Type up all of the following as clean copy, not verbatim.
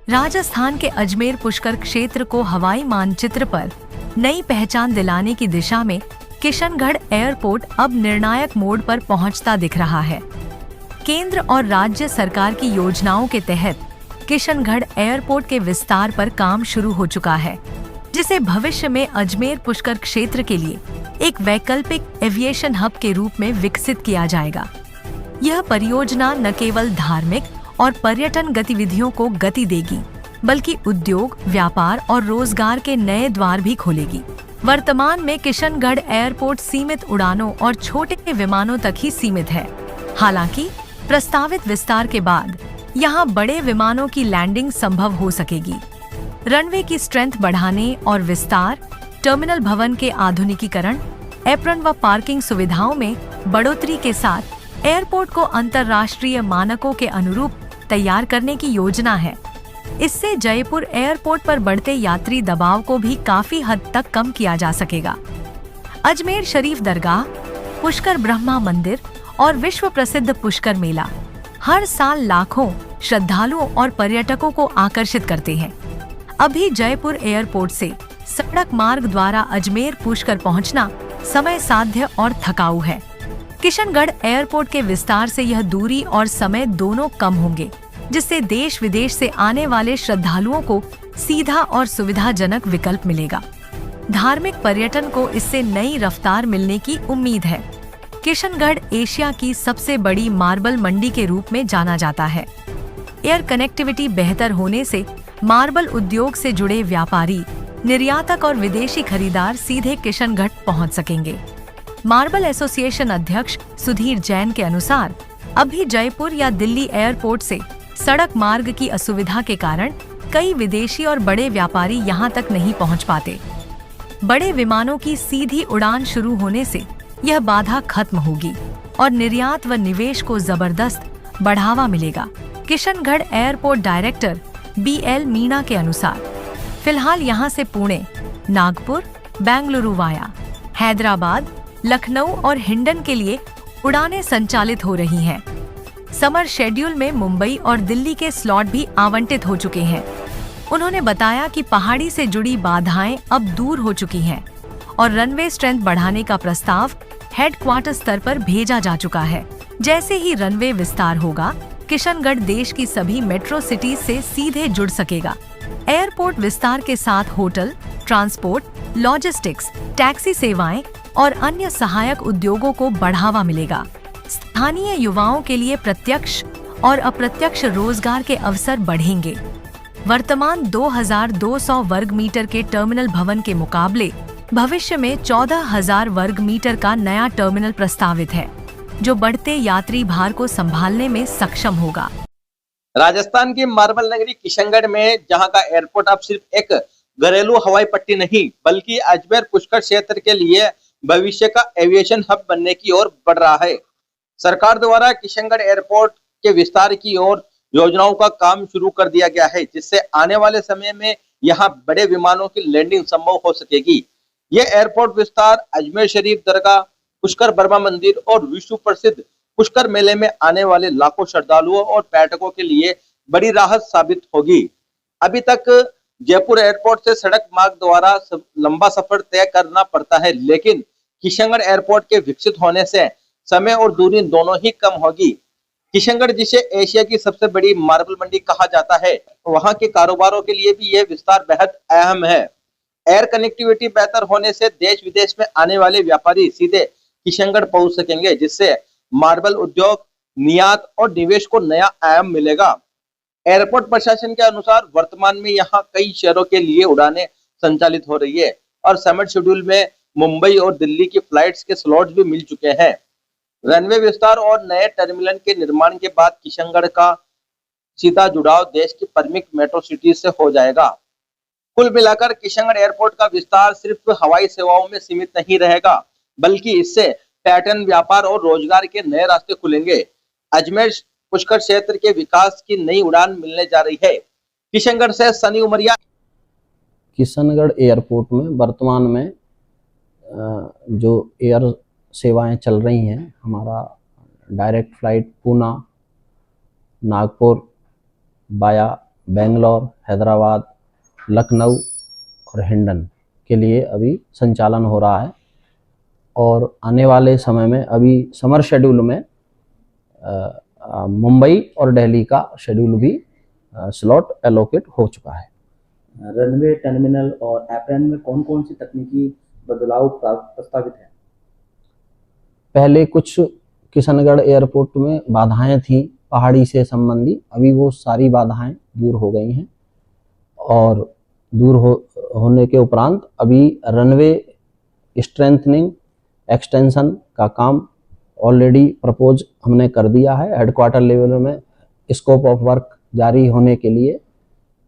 राजस्थान के अजमेर पुष्कर क्षेत्र को हवाई मानचित्र पर नई पहचान दिलाने की दिशा में किशनगढ़ एयरपोर्ट अब निर्णायक मोड़ पर पहुंचता दिख रहा है। केंद्र और राज्य सरकार की योजनाओं के तहत किशनगढ़ एयरपोर्ट के विस्तार पर काम शुरू हो चुका है, जिसे भविष्य में अजमेर पुष्कर क्षेत्र के लिए एक वैकल्पिक एविएशन हब के रूप में विकसित किया जाएगा। यह परियोजना न केवल धार्मिक और पर्यटन गतिविधियों को गति देगी, बल्कि उद्योग, व्यापार और रोजगार के नए द्वार भी खोलेगी। वर्तमान में किशनगढ़ एयरपोर्ट सीमित उड़ानों और छोटे विमानों तक ही सीमित है। हालांकि प्रस्तावित विस्तार के बाद यहां बड़े विमानों की लैंडिंग संभव हो सकेगी। रनवे की स्ट्रेंथ बढ़ाने और विस्तार, टर्मिनल भवन के आधुनिकीकरण, एप्रन व पार्किंग सुविधाओं में बढ़ोतरी के साथ एयरपोर्ट को अंतर्राष्ट्रीय मानकों के अनुरूप तैयार करने की योजना है। इससे जयपुर एयरपोर्ट पर बढ़ते यात्री दबाव को भी काफी हद तक कम किया जा सकेगा। अजमेर शरीफ दरगाह, पुष्कर ब्रह्मा मंदिर और विश्व प्रसिद्ध पुष्कर मेला हर साल लाखों श्रद्धालुओं और पर्यटकों को आकर्षित करते हैं। अभी जयपुर एयरपोर्ट से सड़क मार्ग द्वारा अजमेर पुष्कर पहुंचना समय साध्य और थकाऊ है। किशनगढ़ एयरपोर्ट के विस्तार से यह दूरी और समय दोनों कम होंगे, जिससे देश विदेश से आने वाले श्रद्धालुओं को सीधा और सुविधाजनक विकल्प मिलेगा। धार्मिक पर्यटन को इससे नई रफ्तार मिलने की उम्मीद है। किशनगढ़ एशिया की सबसे बड़ी मार्बल मंडी के रूप में जाना जाता है। एयर कनेक्टिविटी बेहतर होने से मार्बल उद्योग से जुड़े व्यापारी, निर्यातक और विदेशी खरीदार सीधे किशनगढ़ पहुंच सकेंगे। मार्बल एसोसिएशन अध्यक्ष सुधीर जैन के अनुसार अभी जयपुर या दिल्ली एयरपोर्ट से सड़क मार्ग की असुविधा के कारण कई विदेशी और बड़े व्यापारी यहां तक नहीं पहुंच पाते। बड़े विमानों की सीधी उड़ान शुरू होने से यह बाधा खत्म होगी और निर्यात व निवेश को जबरदस्त बढ़ावा मिलेगा। Kishangarh airport director BL Meena के अनुसार फिलहाल यहां से पुणे, नागपुर, बेंगलुरु वाया हैदराबाद, लखनऊ और हिंडन के लिए उड़ानें संचालित हो रही हैं। समर शेड्यूल में मुंबई और दिल्ली के स्लॉट भी आवंटित हो चुके हैं। उन्होंने बताया कि पहाड़ी से जुड़ी बाधाएं अब दूर हो चुकी हैं और रनवे स्ट्रेंथ बढ़ाने का प्रस्ताव हेडक्वार्टर स्तर पर भेजा जा चुका है। जैसे ही रनवे विस्तार होगा, किशनगढ़ देश की सभी मेट्रो सिटीज से सीधे जुड़ सकेगा। एयरपोर्ट विस्तार के साथ होटल, ट्रांसपोर्ट, लॉजिस्टिक्स, टैक्सी सेवाएं और अन्य सहायक उद्योगों को बढ़ावा मिलेगा। स्थानीय युवाओं के लिए प्रत्यक्ष और अप्रत्यक्ष रोजगार के अवसर बढ़ेंगे। वर्तमान 2200 वर्ग मीटर के टर्मिनल भवन के मुकाबले भविष्य में 14,000 वर्ग मीटर का नया टर्मिनल प्रस्तावित है, जो बढ़ते यात्री भार को संभालने में सक्षम होगा। राजस्थान की मार्बल नगरी किशनगढ़ में जहां का एयरपोर्ट अब सिर्फ एक घरेलू हवाई पट्टी नहीं, बल्कि अजमेर पुष्कर क्षेत्र के लिए भविष्य का एविएशन हब बनने की ओर बढ़ रहा है। सरकार द्वारा किशनगढ़ एयरपोर्ट के विस्तार की ओर योजनाओं का काम शुरू कर दिया गया है, जिससे आने वाले समय में यहां बड़े विमानों की लैंडिंग संभव हो सकेगी। यह एयरपोर्ट विस्तार अजमेर शरीफ दरगाह, पुष्कर ब्रह्मा मंदिर और विश्व प्रसिद्ध पुष्कर मेले में आने वाले लाखों श्रद्धालुओं और पर्यटकों के लिए बड़ी राहत साबित होगी। अभी तक जयपुर एयरपोर्ट से सड़क मार्ग द्वारा लंबा सफर तय करना पड़ता है, लेकिन किशनगढ़ एयरपोर्ट के विकसित होने से समय और दूरी दोनों ही कम होगी। किशनगढ़, जिसे एशिया की सबसे बड़ी मार्बल मंडी कहा जाता है, वहां के कारोबारों के लिए भी यह विस्तार बेहद अहम है। एयर कनेक्टिविटी बेहतर होने से देश विदेश में आने वाले व्यापारी सीधे किशनगढ़ पहुंच सकेंगे, जिससे मार्बल उद्योग, निर्यात और निवेश को नया आयाम मिलेगा। एयरपोर्ट प्रशासन के अनुसार वर्तमान में यहां कई शहरों के लिए उड़ानें संचालित हो रही है और समर शेड्यूल में मुंबई और दिल्ली की फ्लाइट्स के स्लॉट्स भी मिल चुके हैं। रनवे विस्तार और नए टर्मिनल के निर्माण के बाद किशनगढ़ का सीधा जुड़ाव देश की प्रमुख मेट्रो सिटी से हो जाएगा। कुल मिलाकर किशनगढ़ एयरपोर्ट का विस्तार सिर्फ हवाई सेवाओं में सीमित नहीं रहेगा, बल्कि इससे पर्यटन, व्यापार और रोजगार के नए रास्ते खुलेंगे। अजमेर पुष्कर क्षेत्र के विकास की नई उड़ान मिलने जा रही है। किशनगढ़ से सनी उमरिया। किशनगढ़ एयरपोर्ट में वर्तमान में जो एयर सेवाएं चल रही हैं, हमारा direct flight Poona, Nagpur via Bangalore, Hyderabad, Lucknow और हिंडन के लिए अभी संचालन हो रहा है। और आने वाले समय में अभी समर शेड्यूल में मुंबई और दिल्ली का शेड्यूल भी स्लॉट एलोकेट हो चुका है। रनवे, टर्मिनल और एप्रन में कौन कौन सी तकनीकी बदलाव प्रस्तावित है? पहले कुछ किशनगढ़ एयरपोर्ट में बाधाएं थी पहाड़ी से संबंधी, अभी वो सारी बाधाएं दूर हो गई हैं। और दूर होने के उपरांत अभी रनवे स्ट्रेंथनिंग एक्सटेंशन का काम ऑलरेडी प्रपोज हमने कर दिया है। हेडक्वार्टर लेवल में स्कोप ऑफ वर्क जारी होने के लिए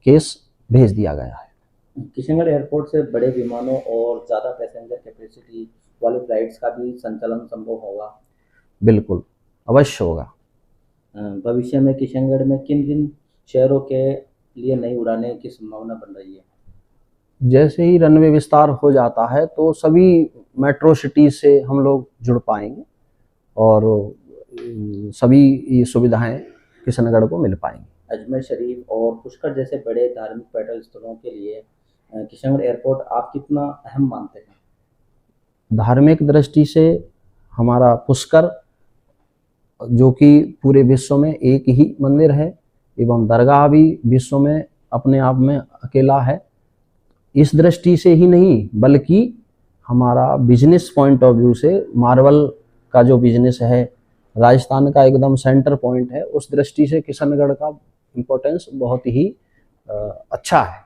केस भेज दिया गया है। किशनगढ़ एयरपोर्ट से बड़े विमानों और ज़्यादा पैसेंजर कैपेसिटी वाली फ्लाइट्स का भी संचालन संभव होगा? बिल्कुल, अवश्य होगा। भविष्य में किशनगढ़ में किन किन शहरों के लिए नई उड़ानें की संभावना बन रही है? जैसे ही रनवे विस्तार हो जाता है तो सभी मेट्रो सिटी से हम लोग जुड़ पाएंगे और सभी ये सुविधाएं किशनगढ़ को मिल पाएंगी। अजमेर शरीफ और पुष्कर जैसे बड़े धार्मिक पर्यटन स्थलों के लिए किशनगढ़ एयरपोर्ट आप कितना अहम मानते हैं? धार्मिक दृष्टि से हमारा पुष्कर, जो कि पूरे विश्व में एक ही मंदिर है, एवं दरगाह भी विश्व में अपने आप में अकेला है, इस दृष्टि से ही नहीं बल्कि हमारा बिजनेस पॉइंट ऑफ व्यू से मार्बल का जो बिजनेस है राजस्थान का एकदम सेंटर पॉइंट है, उस दृष्टि से किशनगढ़ का इम्पोर्टेंस बहुत ही अच्छा है।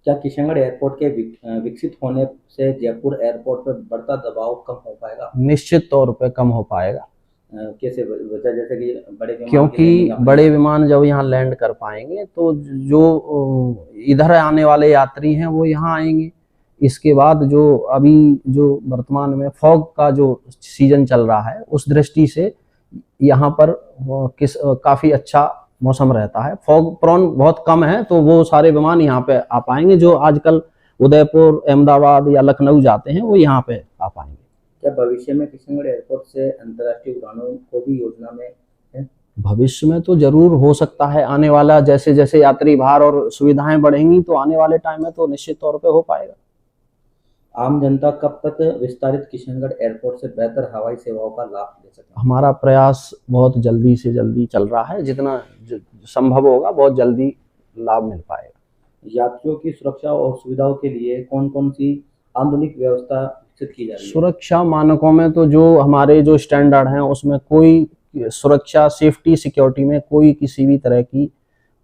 क्या किशनगढ़ एयरपोर्ट के विकसित होने से जयपुर एयरपोर्ट पर बढ़ता दबाव कम हो पाएगा? निश्चित तौर पे कम हो पाएगा। कैसे वजह? जैसे कि बड़े विमान क्योंकि बड़े विमान जब यहाँ लैंड कर पाएंगे तो जो इधर आने वाले यात्री हैं वो यहाँ आएंगे। इसके बाद जो अभी जो वर्तमान में फॉग का जो सीजन चल रहा है उस दृष्टि से यहाँ पर काफ़ी अच्छा मौसम रहता है। फॉग प्रॉन बहुत कम है तो वो सारे विमान यहाँ पे आ पाएंगे। जो आजकल उदयपुर, अहमदाबाद या लखनऊ जाते हैं वो यहाँ पे आ पाएंगे। क्या भविष्य में किशनगढ़ एयरपोर्ट से अंतर्राष्ट्रीय उड़ानों को भी योजना में है? भविष्य में तो जरूर हो सकता है। आने वाला जैसे जैसे यात्री भार और सुविधाएं बढ़ेंगी तो आने वाले टाइम में तो निश्चित तौर पे हो पाएगा। आम जनता कब तक विस्तारित किशनगढ़ एयरपोर्ट से बेहतर हवाई सेवाओं का लाभ ले सके? हमारा प्रयास बहुत जल्दी से जल्दी चल रहा है, जितना संभव होगा बहुत जल्दी लाभ मिल पाएगा। यात्रियों की सुरक्षा और सुविधाओं के लिए कौन कौन सी आधुनिक व्यवस्था विकसित की जा रही है? सुरक्षा मानकों में तो जो हमारे जो स्टैंडर्ड हैं उसमें कोई सुरक्षा, सेफ्टी, सिक्योरिटी में कोई किसी भी तरह की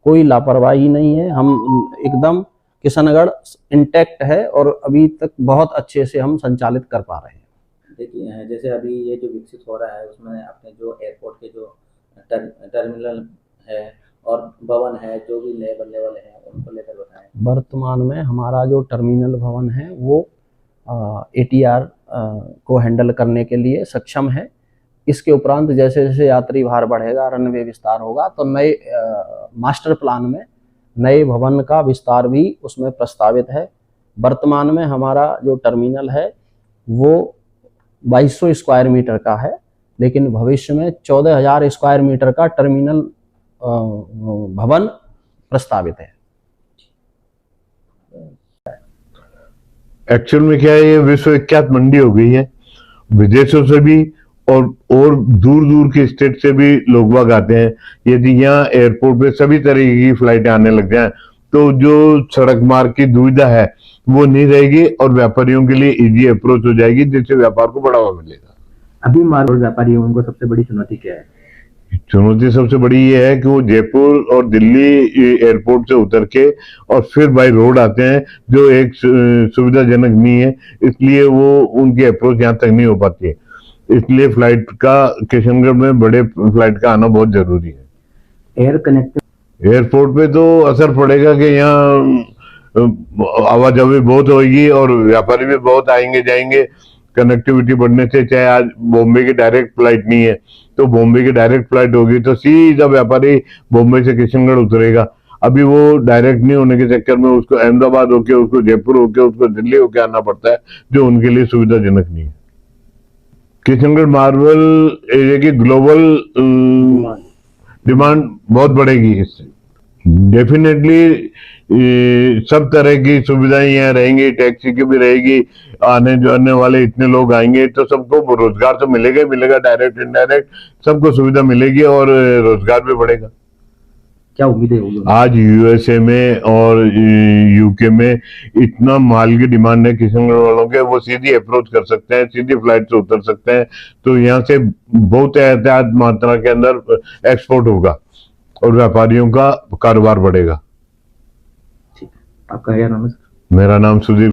कोई लापरवाही नहीं है। हम एकदम किशनगढ़ इंटैक्ट है और अभी तक बहुत अच्छे से हम संचालित कर पा रहे हैं। देखिए, जैसे अभी ये जो विकसित हो रहा है उसमें आपने जो एयरपोर्ट के जो टर्मिनल है और भवन है जो भी नए बनने वाले हैं उनको लेकर बताएं। वर्तमान में हमारा जो टर्मिनल भवन है वो ATR को हैंडल करने के लिए सक्षम है। इसके उपरांत जैसे जैसे यात्री भार बढ़ेगा, रनवे विस्तार होगा तो नए मास्टर प्लान में नए भवन का विस्तार भी उसमें प्रस्तावित है। वर्तमान में हमारा जो टर्मिनल है वो 2200 स्क्वायर मीटर का है, लेकिन भविष्य में 14,000 स्क्वायर मीटर का टर्मिनल भवन प्रस्तावित है। एक्चुअल में क्या है, ये विश्व विख्यात मंडी हो गई है। विदेशों से भी और दूर दूर के स्टेट से भी लोग बाग आते हैं। यदि यहाँ एयरपोर्ट पे सभी तरह की फ्लाइटें आने लग जाएं तो जो सड़क मार्ग की दुविधा है वो नहीं रहेगी और व्यापारियों के लिए इजी अप्रोच हो जाएगी, जिससे व्यापार को बढ़ावा मिलेगा। अभी मार्बल व्यापारी उनको सबसे बड़ी चुनौती क्या है? चुनौती सबसे बड़ी ये है कि वो जयपुर और दिल्ली एयरपोर्ट से उतर के और फिर बाय रोड आते हैं, जो एक सुविधाजनक नहीं है, इसलिए वो उनकी अप्रोच यहाँ तक नहीं हो पाती है। इसलिए फ्लाइट का किशनगढ़ में बड़े फ्लाइट का आना बहुत जरूरी है। एयर कनेक्टिव एयरपोर्ट पे तो असर पड़ेगा कि यहाँ आवाजाही बहुत होगी और व्यापारी भी बहुत आएंगे जाएंगे। कनेक्टिविटी बढ़ने से, चाहे आज बॉम्बे की डायरेक्ट फ्लाइट नहीं है तो बॉम्बे की डायरेक्ट फ्लाइट होगी तो सीधा व्यापारी बॉम्बे से किशनगढ़ उतरेगा। अभी वो डायरेक्ट नहीं होने के चक्कर में उसको अहमदाबाद होके, उसको जयपुर होके, उसको दिल्ली होके आना पड़ता है, जो उनके लिए सुविधाजनक नहीं है। किशनगढ़ मार्बल एरिया की ग्लोबल डिमांड बहुत बढ़ेगी इससे। डेफिनेटली सब तरह की सुविधाएं यहाँ रहेंगी, टैक्सी की भी रहेगी, आने वाले इतने लोग आएंगे तो सबको रोजगार तो मिलेगा ही मिलेगा, डायरेक्ट इनडायरेक्ट सबको सुविधा मिलेगी और रोजगार भी बढ़ेगा। क्या उम्मीदें होगी? आज यूएसए में और यूके में इतना माल की डिमांड है किशनगढ़ वालों के, वो सीधी अप्रोच कर सकते हैं, सीधी फ्लाइट से उतर सकते हैं, तो यहाँ से बहुत एहतियात मात्रा के अंदर एक्सपोर्ट होगा और व्यापारियों का कारोबार बढ़ेगा। आपका क्या नाम है? मेरा नाम सुधीर